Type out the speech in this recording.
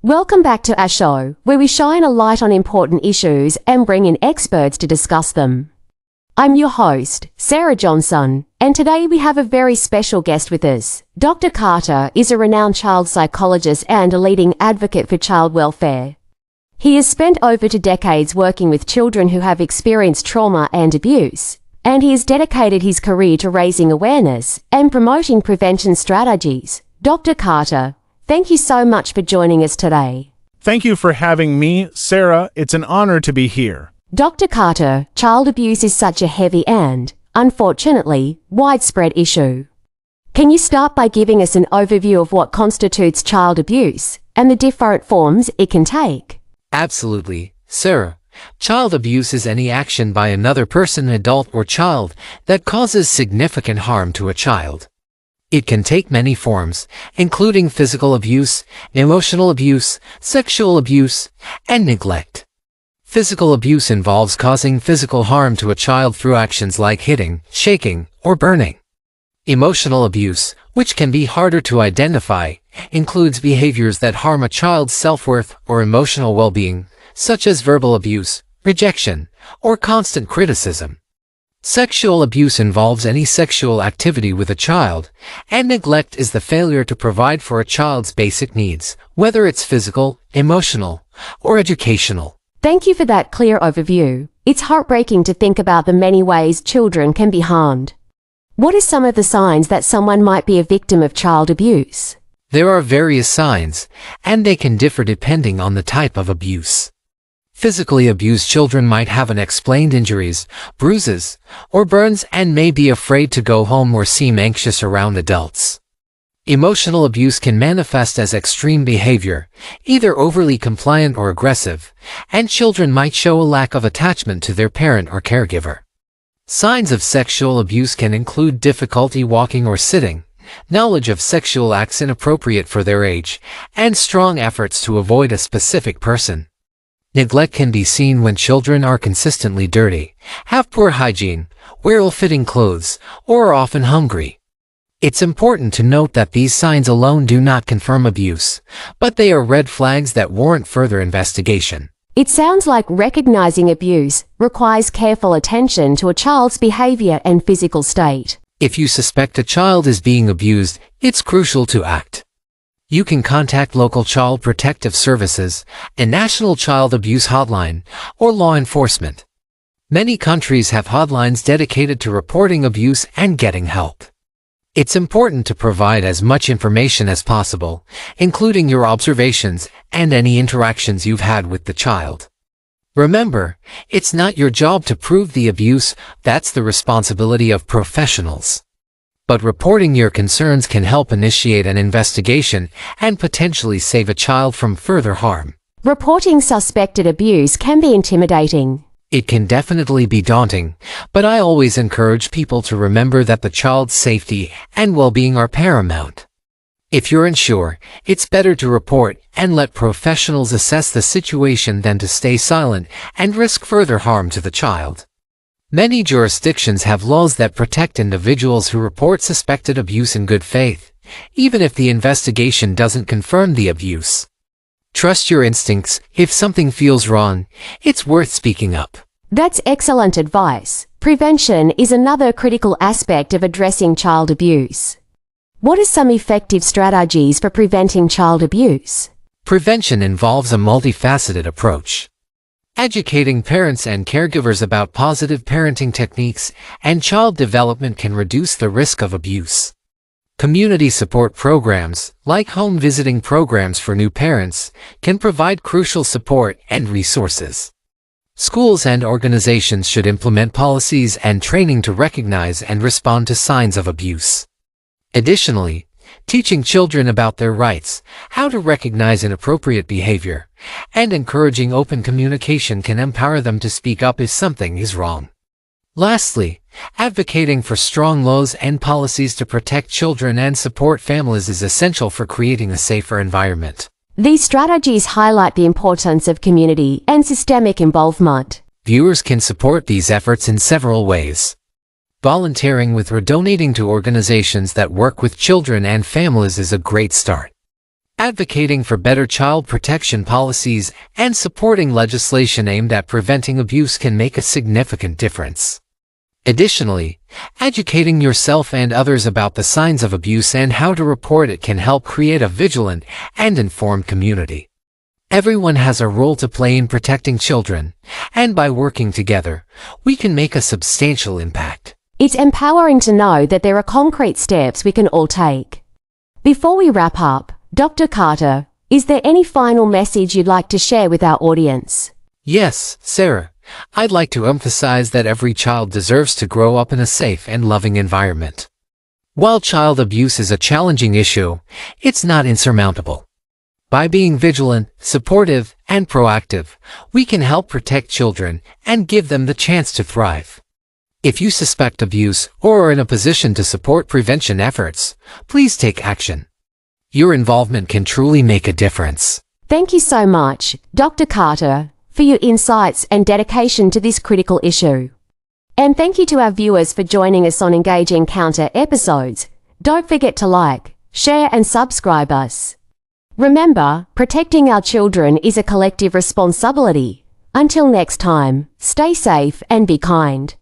Welcome back to our show, where we shine a light on important issues and bring in experts to discuss them. I'm your host, Sarah Johnson, and today we have a very special guest with us. Dr. Carter is a renowned child psychologist and a leading advocate for child welfare. He has spent over 2 decades working with children who have experienced trauma and abuse, and he has dedicated his career to raising awareness and promoting prevention strategies. Dr. Carter, thank you so much for joining us today. Thank you for having me, Sarah. It's an honor to be here. Dr. Carter, child abuse is such a heavy and, unfortunately, widespread issue. Can you start by giving us an overview of what constitutes child abuse and the different forms it can take? Absolutely, Sarah. Child abuse is any action by another person, adult or child, that causes significant harm to a child. It can take many forms, including physical abuse, emotional abuse, sexual abuse, and neglect. Physical abuse involves causing physical harm to a child through actions like hitting, shaking, or burning. Emotional abuse, which can be harder to identify, includes behaviors that harm a child's self-worth or emotional well-being, such as verbal abuse, rejection, or constant criticism. Sexual abuse involves any sexual activity with a child, and neglect is the failure to provide for a child's basic needs, whether it's physical, emotional, or educational. Thank you for that clear overview. It's heartbreaking to think about the many ways children can be harmed. What are some of the signs that someone might be a victim of child abuse? There are various signs, and they can differ depending on the type of abuse. Physically abused children might have unexplained injuries, bruises, or burns and may be afraid to go home or seem anxious around adults. Emotional abuse can manifest as extreme behavior, either overly compliant or aggressive, and children might show a lack of attachment to their parent or caregiver. Signs of sexual abuse can include difficulty walking or sitting, knowledge of sexual acts inappropriate for their age, and strong efforts to avoid a specific person. Neglect can be seen when children are consistently dirty, have poor hygiene, wear ill-fitting clothes, or are often hungry. It's important to note that these signs alone do not confirm abuse, but they are red flags that warrant further investigation. It sounds like recognizing abuse requires careful attention to a child's behavior and physical state. If you suspect a child is being abused, it's crucial to act. You can contact local child protective services, a national child abuse hotline, or law enforcement. Many countries have hotlines dedicated to reporting abuse and getting help. It's important to provide as much information as possible, including your observations and any interactions you've had with the child. Remember, it's not your job to prove the abuse, that's the responsibility of professionals. But reporting your concerns can help initiate an investigation and potentially save a child from further harm. Reporting suspected abuse can be intimidating. It can definitely be daunting, but I always encourage people to remember that the child's safety and well-being are paramount. If you're unsure, it's better to report and let professionals assess the situation than to stay silent and risk further harm to the child. Many jurisdictions have laws that protect individuals who report suspected abuse in good faith, even if the investigation doesn't confirm the abuse. Trust your instincts. If something feels wrong, it's worth speaking up. That's excellent advice. Prevention is another critical aspect of addressing child abuse. What are some effective strategies for preventing child abuse? Prevention involves a multifaceted approach. Educating parents and caregivers about positive parenting techniques and child development can reduce the risk of abuse. Community support programs, like home visiting programs for new parents, can provide crucial support and resources. Schools and organizations should implement policies and training to recognize and respond to signs of abuse. Additionally, teaching children about their rights, how to recognize inappropriate behavior, and encouraging open communication can empower them to speak up if something is wrong. Lastly, advocating for strong laws and policies to protect children and support families is essential for creating a safer environment. These strategies highlight the importance of community and systemic involvement. Viewers can support these efforts in several ways. Volunteering with or donating to organizations that work with children and families is a great start. Advocating for better child protection policies and supporting legislation aimed at preventing abuse can make a significant difference. Additionally, educating yourself and others about the signs of abuse and how to report it can help create a vigilant and informed community. Everyone has a role to play in protecting children, and by working together, we can make a substantial impact. It's empowering to know that there are concrete steps we can all take. Before we wrap up, Dr. Carter, is there any final message you'd like to share with our audience? Yes, Sarah. I'd like to emphasize that every child deserves to grow up in a safe and loving environment. While child abuse is a challenging issue, it's not insurmountable. By being vigilant, supportive, and proactive, we can help protect children and give them the chance to thrive. If you suspect abuse or are in a position to support prevention efforts, please take action. Your involvement can truly make a difference. Thank you so much, Dr. Carter, for your insights and dedication to this critical issue. And thank you to our viewers for joining us on Engage Encounter episodes. Don't forget to like, share, and subscribe us. Remember, protecting our children is a collective responsibility. Until next time, stay safe and be kind.